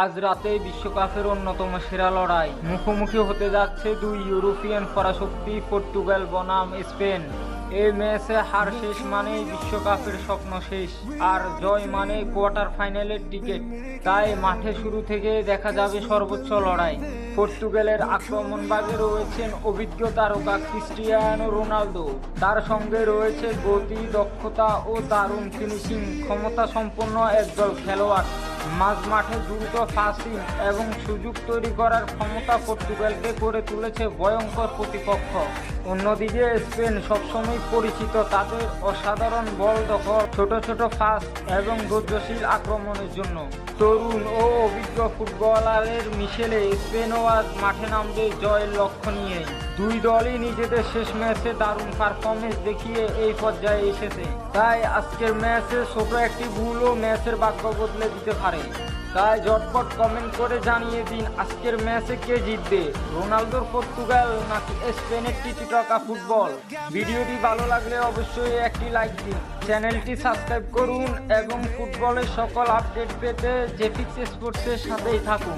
আজ রাতে বিশ্বকাপের অন্যতম সেরা লড়াই মুখোমুখি হতে যাচ্ছে দুই ইউরোপিয়ান পরাশক্তি পর্তুগাল বনাম স্পেন। এই ম্যাচে হার শেষ মানেই বিশ্বকাপের স্বপ্ন শেষ, আর জয় মানে কোয়ার্টার ফাইনালের টিকিট। তাই মাঠে শুরু থেকে দেখা যাবে সর্বোচ্চ লড়াই। পর্তুগালের আক্রমণভাগে রয়েছেন অভিজ্ঞ তারকা ক্রিস্টিয়ানো রোনালদো, তার সঙ্গে রয়েছে গতি, দক্ষতা ও দারুণ ফিনিশিং ক্ষমতা সম্পন্ন একদল খেলোয়াড়। মাঝ মাঠে দ্রুত পাসিং এবং সুযোগ তৈরি করার ক্ষমতা পর্তুগালকে করে তুলেছে ভয়ঙ্কর প্রতিপক্ষ। অন্যদিকে স্পেন সবসময় পরিচিত তাদের অসাধারণ বল দখল, ছোট ছোট পাস এবং ধৈর্যশীল আক্রমণের জন্য। তরুণ ও অভিজ্ঞ ফুটবলারের মিশেলে স্পেনও আজ মাঠে নামবে জয়ের লক্ষ্য নিয়ে। দুই দলই নিজেদের শেষ ম্যাচে দারুণ পারফরমেন্স দেখিয়ে এই পর্যায়ে এসেছে। তাই আজকের ম্যাচে ছোট একটি ভুলও ম্যাচের ভাগ্য বদলে দিতে পারে। তাই ঝটপট কমেন্ট করে জানিয়ে দিন আজকের ম্যাচে কে জিতবে, রোনালদোর পর্তুগাল নাকি স্পেনের টিকিটকা ফুটবল। ভিডিওটি ভালো লাগলে অবশ্যই একটি লাইক দিন, চ্যানেলটি সাবস্ক্রাইব করুন এবং ফুটবলের সকল আপডেট পেতে জেপিক্স স্পোর্টসের সাথেই থাকুন।